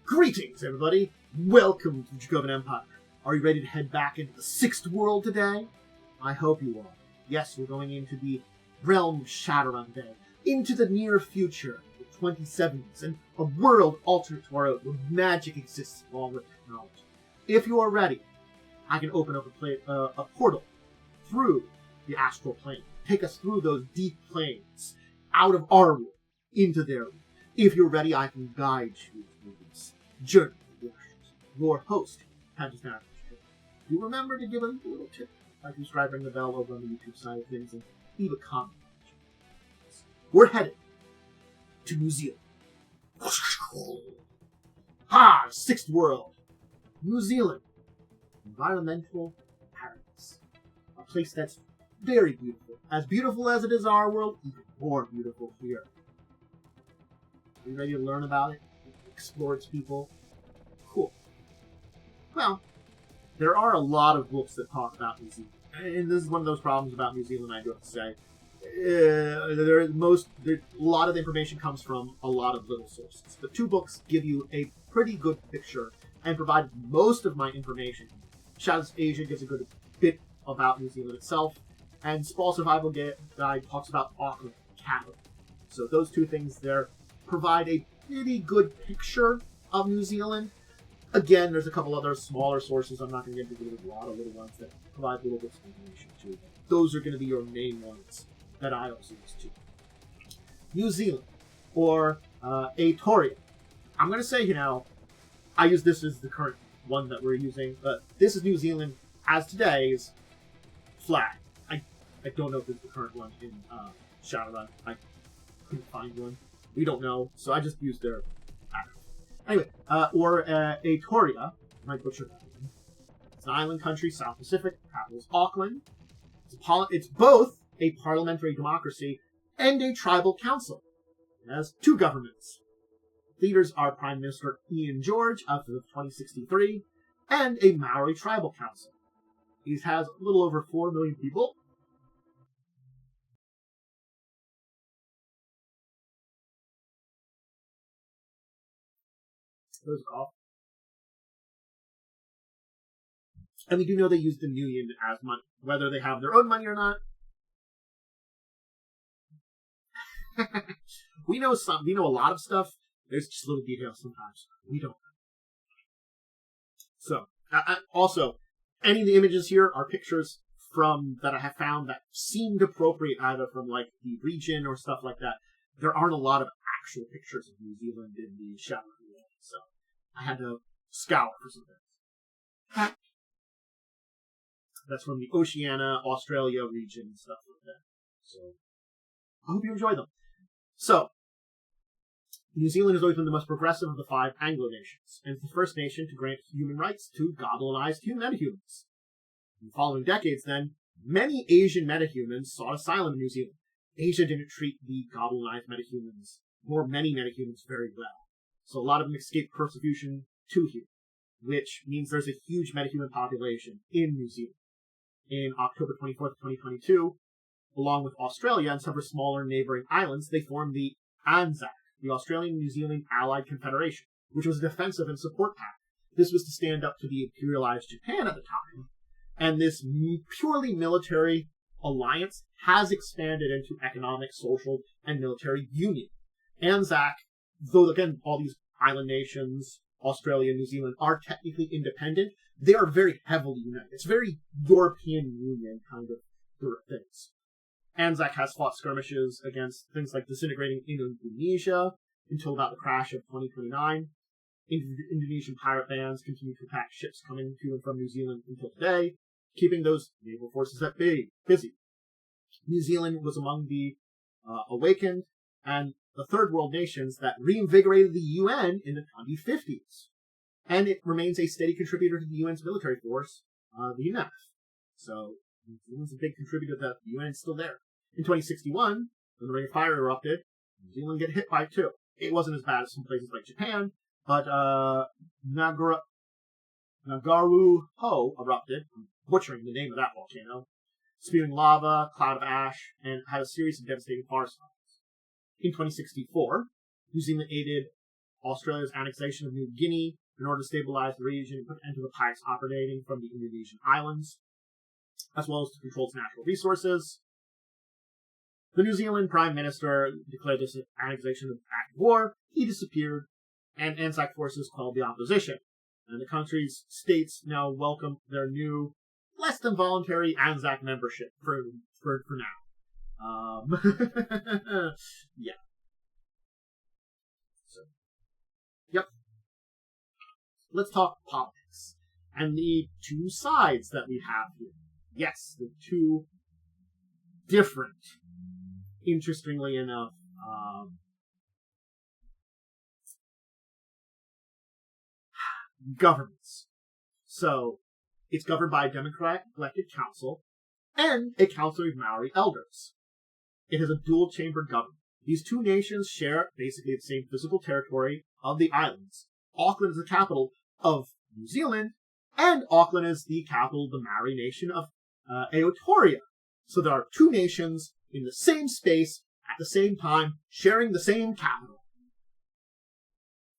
Greetings, everybody! Welcome to the Dracovin Empire. Are you ready to head back into the 6th world today? I hope you are. Yes, we're going into the realm of Shadowrun today, into the near future, the 2070s, and a world alternate to our own, where magic exists along with technology. If you are ready, I can open up a portal through the astral plane. Take us through those deep planes, out of our world, into their world. If you're ready, I can guide you through this journey of the astral. Your host, Aotearoa. Do remember to give a little tip by subscribing the bell over on the YouTube side of things and leave a comment. We're headed to New Zealand. Ha! 6th world. New Zealand. Environmental paradise. A place that's very beautiful. As beautiful as it is our world, even more beautiful here. Are you ready to learn about it? Explore its people? Cool. Well, there are a lot of books that talk about New Zealand. And this is one of those problems about New Zealand, I do have to say. A lot of the information comes from a lot of little sources. The 2 books give you a pretty good picture and provide most of my information. Shadows of Asia gives a good bit about New Zealand itself, and Sprawl Survival Guide talks about Auckland capital. So those 2 things there provide a pretty good picture of New Zealand. Again, there's a couple other smaller sources. I'm not going to get into a lot of little ones that provide little bits of information too. Those are going to be your main ones that I also use too. New Zealand, or Aotearoa. I'm going to say, I use this as the current one that we're using, but this is New Zealand as today's flag. I don't know if it's the current one in Shadowrun. I couldn't find one. We don't know, so I just used their acronym. Anyway, or Aotearoa, might butcher that one. It's an island country, South Pacific. Capital is Auckland. It's both a parliamentary democracy and a tribal council. It has 2 governments. Leaders are Prime Minister Ian George of 2063 and a Maori tribal council. It has a little over 4 million people. There's a cough. And we do know they use the New Yen as money, whether they have their own money or not. We know a lot of stuff. There's just little details sometimes we don't know. So, also, any of the images here are pictures that I have found that seemed appropriate either from the region or stuff like that. There aren't a lot of actual pictures of New Zealand in the Shadowrun world, so I had to scour for some things. That's from the Oceania, Australia region and stuff like that. So, I hope you enjoy them. So, New Zealand has always been the most progressive of the 5 Anglo nations, and it's the first nation to grant human rights to goblinized metahumans. In the following decades, then, many Asian metahumans sought asylum in New Zealand. Asia didn't treat the goblinized metahumans, or many metahumans, very well. So a lot of them escaped persecution to here, which means there's a huge metahuman population in New Zealand. In October 24th, 2022, along with Australia and several smaller neighboring islands, they formed the ANZAC, the Australian-New Zealand Allied Confederation, which was a defensive and support pact. This was to stand up to the imperialized Japan at the time, and this purely military alliance has expanded into economic, social, and military union. ANZAC, though again all these island nations, Australia and New Zealand, are technically independent, they are very heavily united. It's very European Union kind of things. ANZAC has fought skirmishes against things like disintegrating Indonesia until about the crash of 2029. Indonesian pirate bands continue to attack ships coming to and from New Zealand until today, keeping those naval forces at bay busy. New Zealand was among the awakened and the third world nations that reinvigorated the UN in the 2050s. And it remains a steady contributor to the UN's military force, the UNEF. So, New Zealand's a big contributor that the UN is still there. In 2061, when the Ring of Fire erupted, New Zealand get hit by it too. It wasn't as bad as some places like Japan, but Ngauruhoe erupted, I'm butchering the name of that volcano, spewing lava, cloud of ash, and had a series of devastating forest fires. In 2064, New Zealand aided Australia's annexation of New Guinea in order to stabilize the region and put an end to the pirates operating from the Indonesian islands, as well as to control its natural resources. The New Zealand Prime Minister declared this annexation an act of war. He disappeared, and Anzac forces quelled the opposition. And the country's states now welcome their new, less than voluntary Anzac membership for now. Yeah. So, yep. Let's talk politics and the two sides that we have here. Yes, the two different, interestingly enough, governments. So, it's governed by a Democrat-elected council and a council of Maori elders. It has a dual-chambered government. These two nations share basically the same physical territory of the islands. Auckland is the capital of New Zealand, and Auckland is the capital of the Maori nation of Aotearoa. So there are two nations in the same space at the same time, sharing the same capital.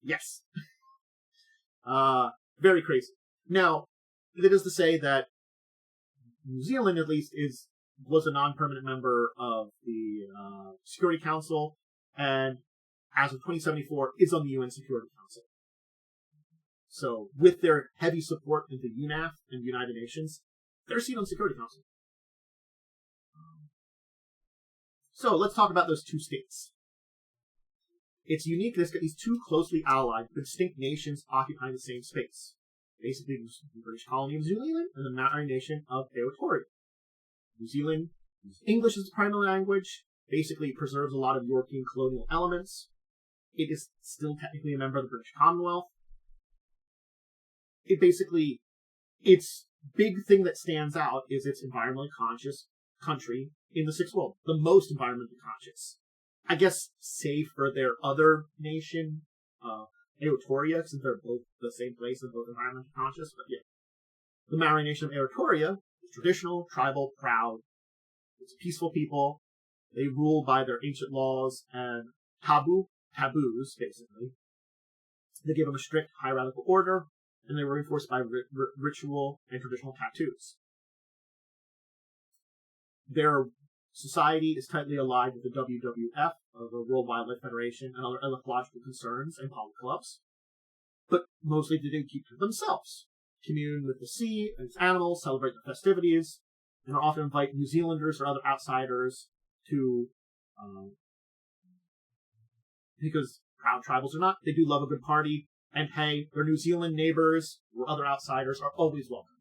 Yes. Very crazy. Now, it is to say that New Zealand, at least, was a non-permanent member of the Security Council, and as of 2074, is on the UN Security Council. So, with their heavy support into UNAF and the United Nations, they're a seat on the Security Council. So, let's talk about those two states. It's unique that these two closely allied, but distinct nations occupying the same space. Basically, the British colony of New Zealand and the Maori nation of Aotearoa. New Zealand, English is the primary language, basically preserves a lot of European colonial elements. It is still technically a member of the British Commonwealth. Its big thing that stands out is its environmentally conscious country in the Sixth World, the most environmentally conscious. I guess, save for their other nation, Aotearoa, since they're both the same place and both environmentally conscious, but yeah. The Maori nation of Aotearoa is traditional, tribal, proud. It's a peaceful people. They rule by their ancient laws and taboos, basically. They give them a strict hierarchical order, and they were reinforced by ritual and traditional tattoos. Their society is tightly allied with the WWF, the World Wildlife Federation, and other ecological concerns and polo clubs. But mostly they do keep to themselves. Commune with the sea and its animals, celebrate the festivities, and often invite New Zealanders or other outsiders to, because proud tribals or not, they do love a good party, and hey, their New Zealand neighbors or other outsiders are always welcome,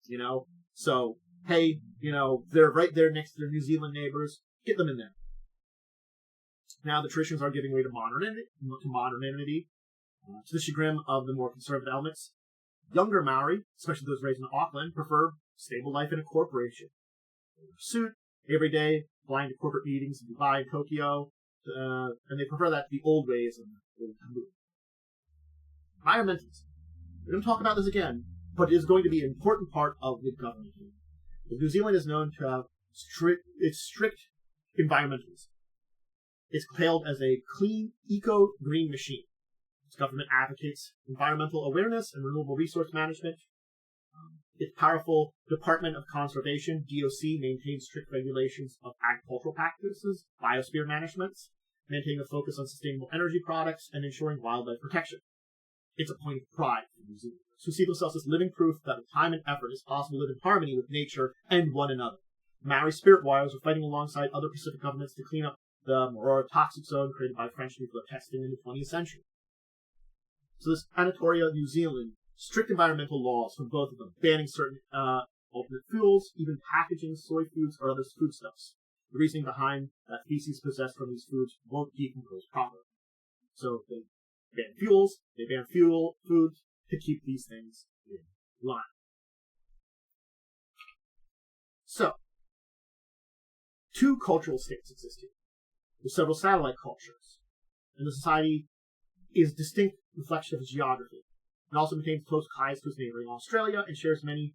you know? So, hey, you know, they're right there next to their New Zealand neighbors, get them in there. Now the traditions are giving way to modernity, to the chagrin of the more conservative elements. Younger Maori, especially those raised in Auckland, prefer stable life in a corporation. They wear a suit every day, flying to corporate meetings in Dubai and Tokyo, and they prefer that to the old ways of the old taboo. Environmentalism. We're going to talk about this again, but it is going to be an important part of the government here. New Zealand is known to have strict environmentalism. It's hailed as a clean, eco-green machine. Its government advocates environmental awareness and renewable resource management. Its powerful Department of Conservation, DOC, maintains strict regulations of agricultural practices, biosphere management, maintaining a focus on sustainable energy products, and ensuring wildlife protection. It's a point of pride for New Zealanders, who see themselves as living proof that with time and effort it's possible to live in harmony with nature and one another. Maori spirit warriors are fighting alongside other Pacific governments to clean up the Morora toxic zone created by French nuclear testing in the 20th century. So this Aotearoa, New Zealand, strict environmental laws from both of them, banning certain alternate fuels, even packaging soy foods or other foodstuffs. The reasoning behind that feces possessed from these foods won't decompose properly. So they ban fuels, they ban foods to keep these things in line. So, two cultural states exist here, with several satellite cultures, and the society is a distinct reflection of its geography. It also maintains close ties to its neighboring Australia and shares many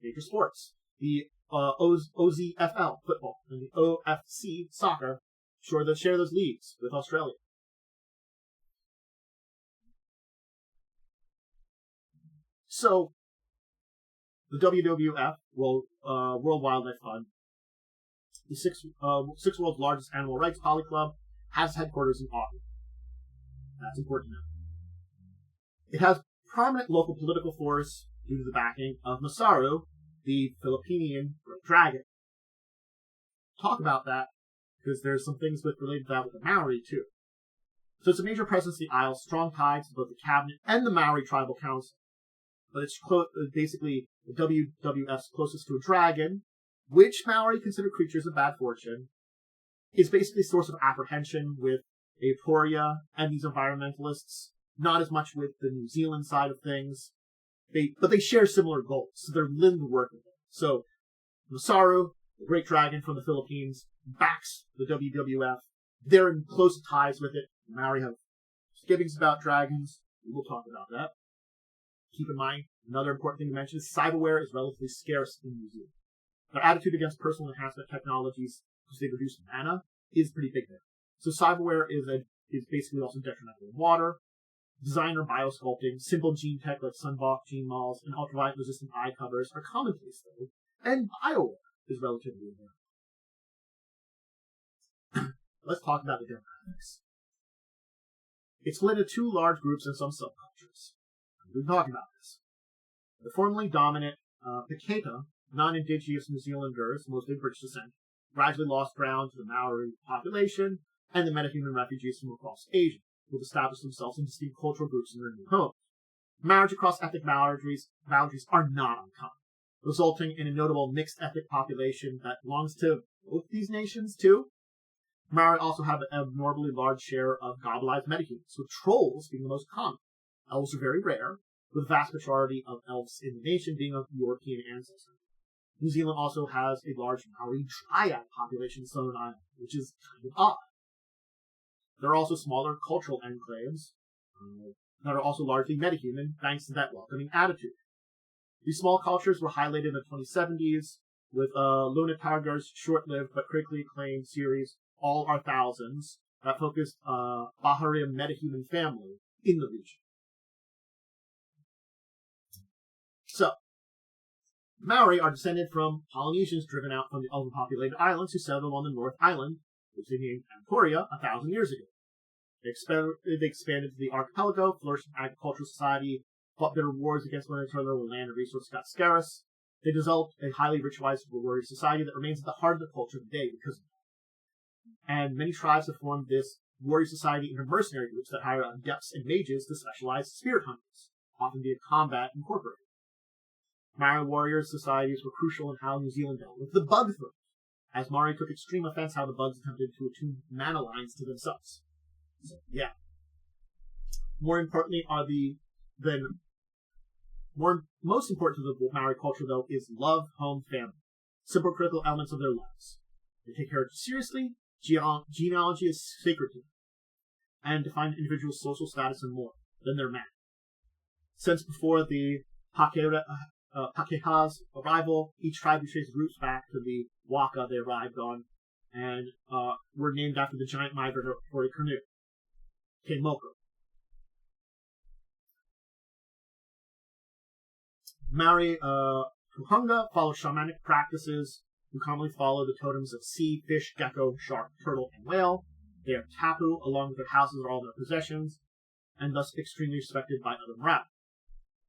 major sports. The OZFL football and the OFC soccer share those leagues with Australia. So, the WWF, World Wildlife Fund, the six world's largest animal rights poly club, has headquarters in Auckland. That's important to know. It has prominent local political force due to the backing of Masaru, the Philippine great dragon. Talk about that, because there's some things related to that with the Maori, too. So it's a major presence in the Isles, strong ties to both the cabinet and the Maori tribal council. But it's basically the WWF's closest to a dragon, which Maori consider creatures of bad fortune, is basically a source of apprehension with Aotearoa and these environmentalists, not as much with the New Zealand side of things. But they share similar goals, so they're willing to work with it. So Masaru, the great dragon from the Philippines, backs the WWF. They're in close ties with it. The Maori have misgivings about dragons. We'll talk about that. Keep in mind, another important thing to mention is cyberware is relatively scarce in New Zealand. Their attitude against personal enhancement technologies, because they reduce mana, is pretty big there. So cyberware is basically also detrimental in water. Designer biosculpting, simple gene tech like sunblock gene malls, and ultraviolet resistant eye covers are commonplace though, and bioware is relatively rare. Let's talk about the demographics. It's split into two large groups and some subcultures. We've been talking about this. The formerly dominant Pakeha, non-indigenous New Zealanders, mostly of British descent, gradually lost ground to the Maori population and the metahuman refugees from across Asia, who have established themselves in distinct cultural groups in their new homes. Marriage across ethnic boundaries are not uncommon, resulting in a notable mixed ethnic population that belongs to both these nations, too. Maori also have an abnormally large share of gobblized metahumans, with trolls being the most common. Elves are very rare, with the vast majority of elves in the nation being of European ancestry. New Zealand also has a large Maori dryad population in Southern Ireland, which is kind of odd. There are also smaller cultural enclaves that are also largely metahuman, thanks to that welcoming attitude. These small cultures were highlighted in the 2070s with Luna Targar's short-lived but critically acclaimed series, All Our Thousands, that focused Baharian metahuman family in the region. So, Maori are descended from Polynesians driven out from the overpopulated islands who settled on the North Island, which they named Aotearoa 1,000 years ago. They expanded to the archipelago, flourished in agricultural society, fought bitter wars against one another when land and resources got scarce. They developed a highly ritualized warrior society that remains at the heart of the culture today because of that. And many tribes have formed this warrior society into mercenary groups that hire adepts and mages to specialize spirit hunters, often via combat incorporated. Maori warrior societies were crucial in how New Zealand dealt with the bug threat, as Maori took extreme offense how the bugs attempted to attune mana lines to themselves. So, yeah. Most important to the Maori culture, though, is love, home, family. Simple critical elements of their lives. They take heritage seriously, genealogy is sacred to them, and define an individual's social status and more than their man. Since before the Pakeha's arrival, each tribe traced roots back to the waka they arrived on, and were named after the giant migratory canoe, Keimoko. Maori Tuhunga follow shamanic practices, who commonly follow the totems of sea, fish, gecko, shark, turtle, and whale. They are tapu, along with their houses or all their possessions, and thus extremely respected by other morale.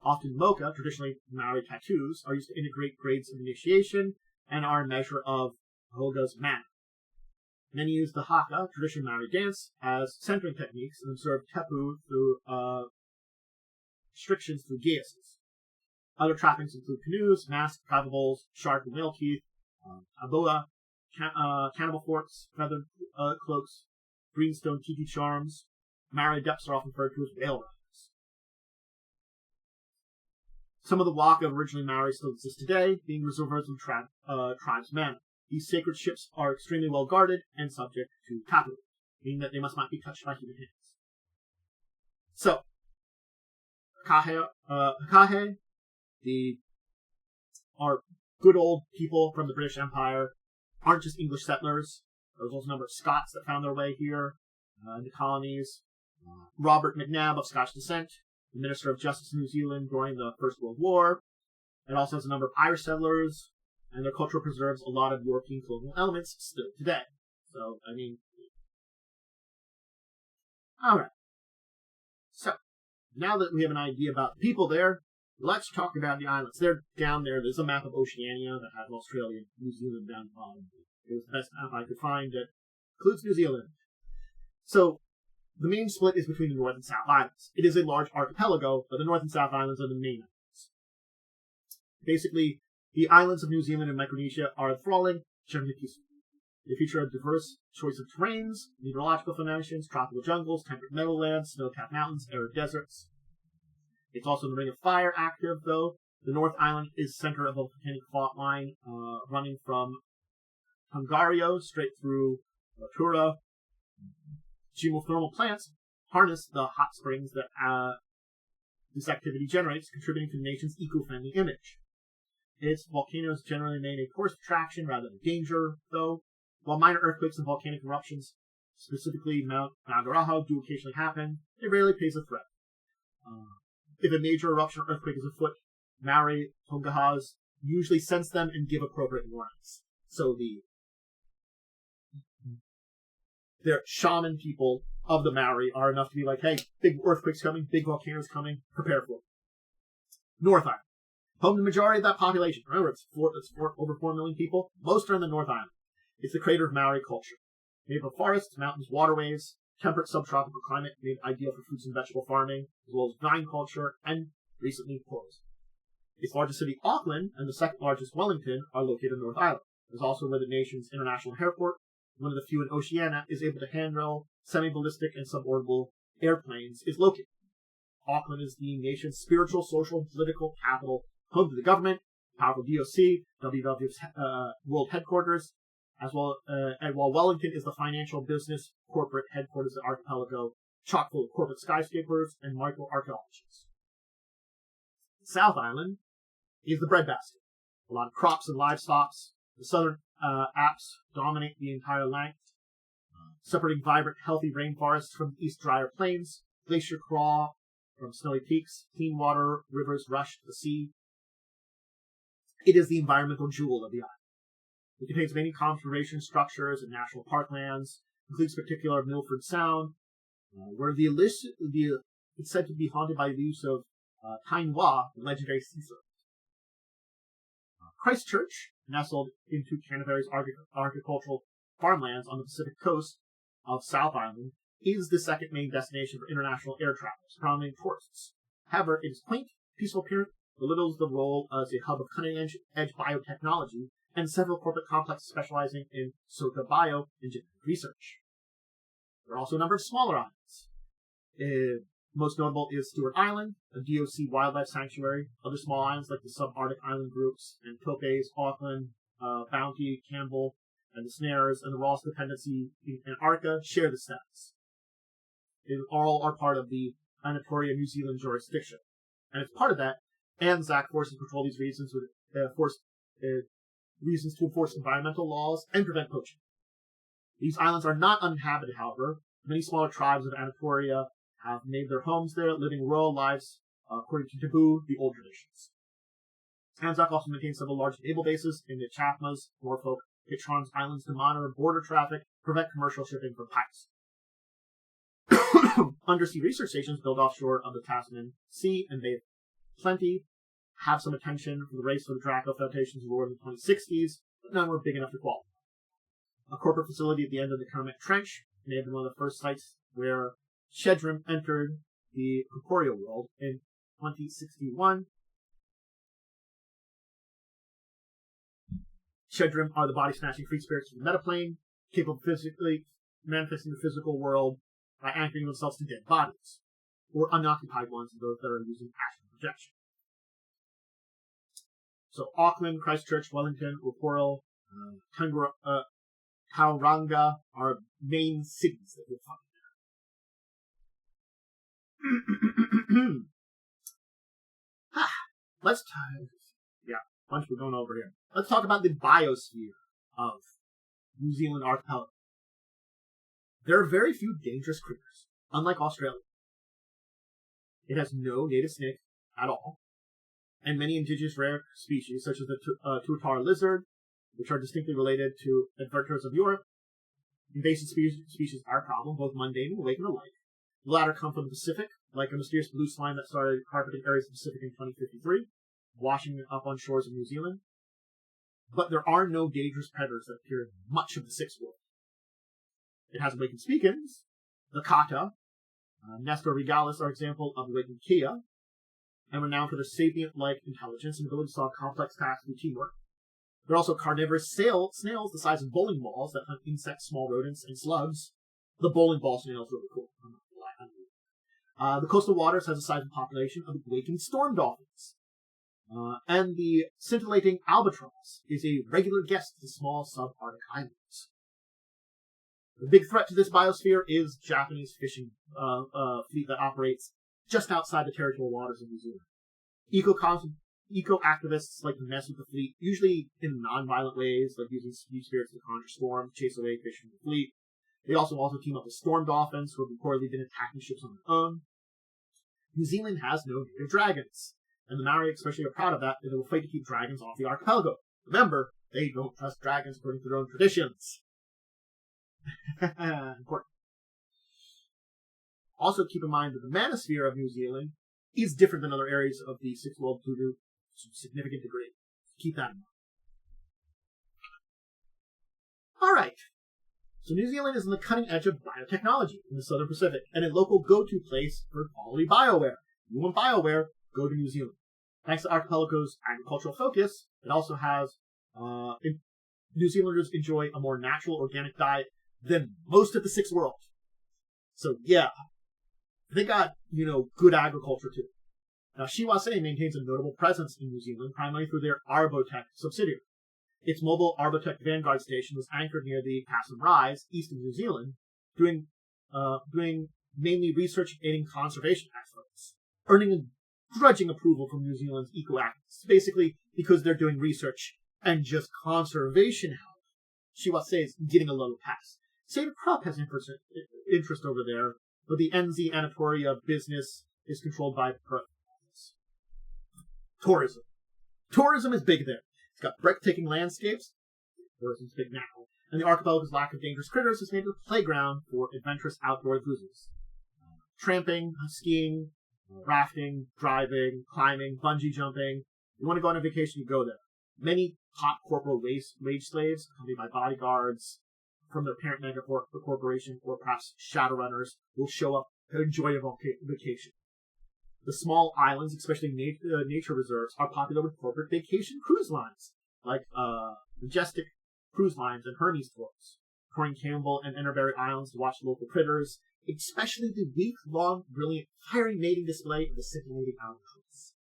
Often mocha, traditionally Maori tattoos, are used to integrate grades of initiation and are a measure of Hoga's mana. Many use the haka, traditional Maori dance, as centering techniques and observe tepu through restrictions through geases. Other trappings include canoes, masks, travel bowls, shark and whale teeth, aboa, cannibal forks, feathered cloaks, greenstone tiki charms. Maori adepts are often referred to as whale riders. Some of the waka of originally Maori still exist today, being reservoirs of tribes' mana. These sacred ships are extremely well guarded and subject to tapu, meaning that they must not be touched by human hands. So, Hakahe, are good old people from the British Empire, aren't just English settlers. There's also a number of Scots that found their way here in the colonies. Robert McNabb of Scotch descent, the Minister of Justice in New Zealand during the First World War. It also has a number of Irish settlers, and their culture preserves a lot of European colonial elements still today. So, I mean... Alright. So, now that we have an idea about the people there, let's talk about the islands. They're down there. There's a map of Oceania that has Australia and New Zealand down the bottom. It was the best map I could find that includes New Zealand. So, the main split is between the North and South Islands. It is a large archipelago, but the North and South Islands are the main islands. Basically, the islands of New Zealand and Micronesia are enthralling, generally peaceful. They feature a diverse choice of terrains, meteorological formations, tropical jungles, temperate meadowlands, snow-capped mountains, arid deserts. It's also in the Ring of Fire active, though. The North Island is center of a volcanic fault line running from Tongariro straight through Aotearoa. Geothermal plants harness the hot springs that this activity generates, contributing to the nation's eco-friendly image. Its volcanoes generally remain a tourist attraction rather than danger, though. While minor earthquakes and volcanic eruptions, specifically Mount Aotearoa, do occasionally happen, it rarely poses a threat. If a major eruption or earthquake is afoot, Maori Tongahas usually sense them and give appropriate warnings. So their shaman people of the Maori are enough to be like, hey, big earthquake's coming, big volcano's coming, prepare for it. North Island. Home to the majority of that population. Remember, it's over 4 million people. Most are in the North Island. It's the crater of Maori culture. Made of forests, mountains, waterways, temperate subtropical climate made ideal for fruits and vegetable farming, as well as vine culture, and recently tourism. Its largest city, Auckland, and the second largest, Wellington, are located in North Island. It's also where the nation's international airport, one of the few in Oceania, is able to handle semi-ballistic and suborbital airplanes, is located. Auckland is the nation's spiritual, social, and political capital, home to the government, powerful DOC, WWF's world headquarters, as well, and while Wellington is the financial, business, corporate headquarters of the archipelago, chock full of corporate skyscrapers and microarchaeologists. South Island is the breadbasket. A lot of crops and livestock. The southern Alps dominate the entire length, separating vibrant, healthy rainforests from the east drier plains, glacier crawl from snowy peaks, clean water, rivers rush to the sea. It is the environmental jewel of the island. It contains many conservation structures and national parklands, includes particular Milford Sound, where it's said to be haunted by the use of Tainwa, the legendary sea serpent. Christchurch, nestled into Canterbury's agricultural farmlands on the Pacific coast of South Island, is the second main destination for international air travelers, prominent tourists. However, it is quaint, peaceful appearance, belittles the role as a hub of cutting-edge biotechnology, and several corporate complexes specializing in Sota Bio and genetic research. There are also a number of smaller islands. Most notable is Stewart Island, a DOC wildlife sanctuary. Other small islands like the subarctic island groups and Topes, Auckland, Bounty, Campbell, and the Snares, and the Ross Dependency in Antarctica share the status. They all are part of the Aotearoa New Zealand jurisdiction. And as part of that, ANZAC forces patrol these regions with reasons to enforce environmental laws and prevent poaching. These islands are not uninhabited, however. Many smaller tribes of Aotearoa have made their homes there, living rural lives according to taboo, the old traditions. ANZAC also maintains several large naval bases in the Chathmas, Norfolk, Pitcairn's Islands to monitor border traffic, prevent commercial shipping from piracy. Undersea research stations built offshore of the Tasman Sea and Bay of Plenty have some attention from the race for the Draco flotations in the 2060s, but none were big enough to qualify. A corporate facility at the end of the Kermit Trench may have been one of the first sites where Shadowrun entered the corporeal world in 2061. Shadowrun are the body-snatching free spirits of the metaplane, capable of physically manifesting the physical world by anchoring themselves to dead bodies, or unoccupied ones of those that are using astral projection. So Auckland, Christchurch, Wellington, Ruporil, Tauranga are main cities that you'll find there. Bunch we're going over here. Let's talk about the biosphere of New Zealand archipelago. There are very few dangerous critters, unlike Australia. It has no native snake at all, and many indigenous rare species, such as the Aotearoa lizard, which are distinctly related to adverters of Europe. Invasive species are a problem, both mundane and awakened alike. The latter come from the Pacific, like a mysterious blue slime that started carpeting areas of the Pacific in 2053, washing up on shores of New Zealand. But there are no dangerous predators that appear in much of the Sixth World. It has awakened speakings. The kata, Nestor regalis, are example of awakened kia, and renowned for their sapient-like intelligence and ability to solve complex tasks through teamwork. There are also carnivorous snails the size of bowling balls that hunt insects, small rodents, and slugs. The bowling ball snail is really cool. I'm not gonna lie. The coastal waters has a sizable population of awakened storm dolphins. And the scintillating albatross is a regular guest to the small subarctic islands. The big threat to this biosphere is Japanese fishing fleet that operates just outside the territorial waters of New Zealand. Eco-activists like to mess with the fleet, usually in non-violent ways, like using sea spirits to conjure storms, chase away fish from the fleet. They also team up with storm dolphins, who have reportedly been attacking ships on their own. New Zealand has no native dragons, and the Maori especially are proud of that, and they will fight to keep dragons off the archipelago. Remember, they don't trust dragons according to their own traditions. Important. Also keep in mind that the manosphere of New Zealand is different than other areas of the Sixth World to a significant degree. Keep that in mind. Alright. So New Zealand is on the cutting edge of biotechnology in the Southern Pacific, and a local go-to place for quality bioware. You want bioware, go to New Zealand. Thanks to Archipelago's agricultural focus, it also has New Zealanders enjoy a more natural, organic diet than most of the Sixth World. So yeah, they got, good agriculture too. Now, Shiwase maintains a notable presence in New Zealand, primarily through their Arbotech subsidiary. Its mobile Arbotech Vanguard station was anchored near the Cassim Rise, east of New Zealand, doing mainly research aiding conservation efforts, earning a grudging approval from New Zealand's eco-activists, basically because they're doing research and just conservation help. Shiwase is getting a little pass. Seder Krupp has interest over there, but the NZ Aotearoa business is controlled by the Perth office. Tourism. Tourism is big there. It's got breathtaking landscapes. Tourism's big now. And the archipelago's lack of dangerous critters has made it a playground for adventurous outdoor enthusiasts. Tramping, skiing, rafting, driving, climbing, bungee jumping. You want to go on a vacation, you go there. Many top corporal wage slaves, accompanied by bodyguards from their parent mega corporation, or perhaps Shadowrunners, will show up to enjoy a vacation. The small islands, especially nature reserves, are popular with corporate vacation cruise lines, like Majestic Cruise Lines and Hermes Tours, touring Campbell and Enderbury Islands to watch local critters, especially the week-long, brilliant, fiery mating display of the scintillating albatross.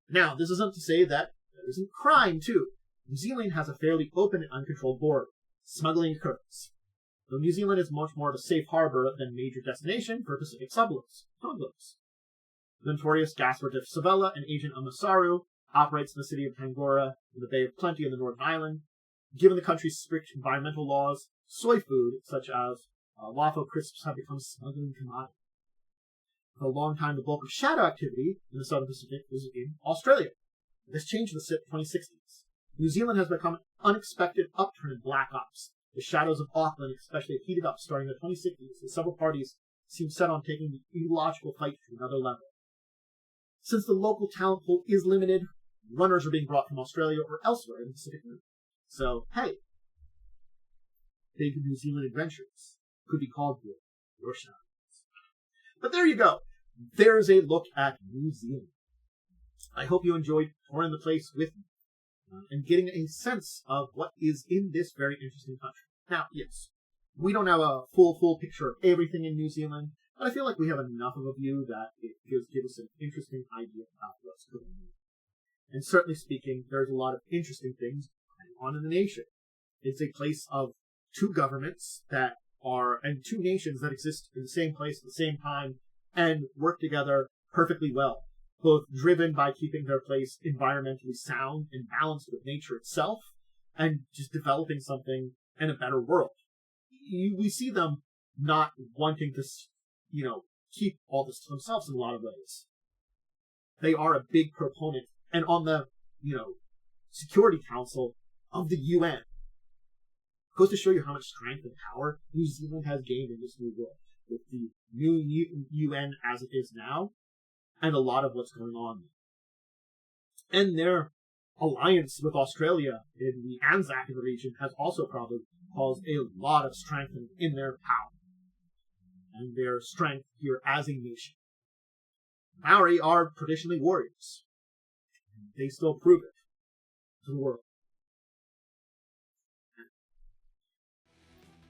Now, this isn't to say that there isn't crime, too. New Zealand has a fairly open and uncontrolled border. Smuggling occurs. Though New Zealand is much more of a safe harbor than a major destination for Pacific smugglers. The notorious Gasworth Savella and Agent Amasaru operates in the city of Tangora in the Bay of Plenty in the Northern Island. Given the country's strict environmental laws, soy food, such as waffle crisps, have become smuggling commodity. For a long time, the bulk of shadow activity in the Southern Pacific was in Australia. This changed in the 2060s. New Zealand has become an unexpected upturn in black ops. The shadows of Auckland especially have heated up starting in the 2060s, and several parties seem set on taking the ideological fight to another level. Since the local talent pool is limited, runners are being brought from Australia or elsewhere in the Pacific Rim. So, hey, big New Zealand adventures could be called for your shadows. But there you go. There's a look at New Zealand. I hope you enjoyed touring the place with me and getting a sense of what is in this very interesting country. Now, yes, we don't have a full picture of everything in New Zealand, but I feel like we have enough of a view that it gives us an interesting idea about what's going on. And certainly speaking, there's a lot of interesting things going on in the nation. It's a place of two governments and two nations that exist in the same place at the same time and work together perfectly well, both driven by keeping their place environmentally sound and balanced with nature itself, and just developing something in a better world. We see them not wanting to, keep all this to themselves in a lot of ways. They are a big proponent, and on the, Security Council of the UN. Goes to show you how much strength and power New Zealand has gained in this new world, with the new UN as it is now, and a lot of what's going on. And their alliance with Australia in the Anzac region has also probably caused a lot of strengthening in their power and their strength here as a nation. Maori are traditionally warriors. They still prove it to the world.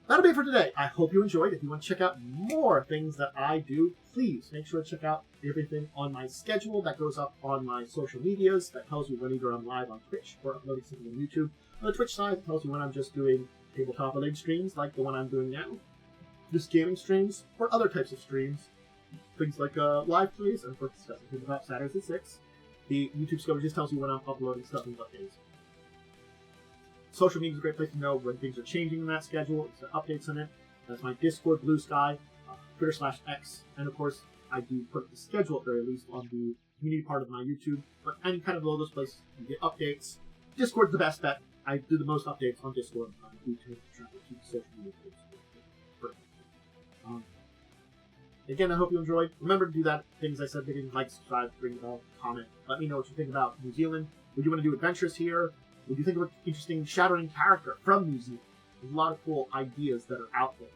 That'll be it for today. I hope you enjoyed. If you want to check out more things that I do, please make sure to check out everything on my schedule that goes up on my social medias. That tells you when either I'm live on Twitch or uploading something on YouTube. On the Twitch side, it tells you when I'm just doing tabletop related streams like the one I'm doing now, just gaming streams, or other types of streams. Things like live plays, and of course discussing tabletop Saturdays at 6. The YouTube schedule just tells you when I'm uploading stuff and what days. Social media is a great place to know when things are changing in that schedule. It's updates on it. That's my Discord, Blue Sky, Twitter/X, and of course, I do put the schedule at the very least on the community part of my YouTube. But any kind of below those places, you get updates. Discord's the best bet. I do the most updates on Discord. I do try to keep social media posts. Again, I hope you enjoyed. Remember to do that. Things I said, like, subscribe, ring the bell, comment. Let me know what you think about New Zealand. Would you want to do adventures here? Would you think of an interesting Shadowrun character from New Zealand? There's a lot of cool ideas that are out there.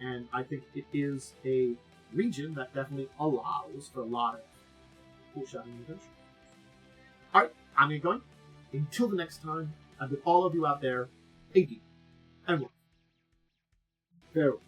And I think it is a region that definitely allows for a lot of cool Shadowrun adventures. Alright, I'm going to go. Until the next time, I'm with all of you out there, AD and love. Farewell.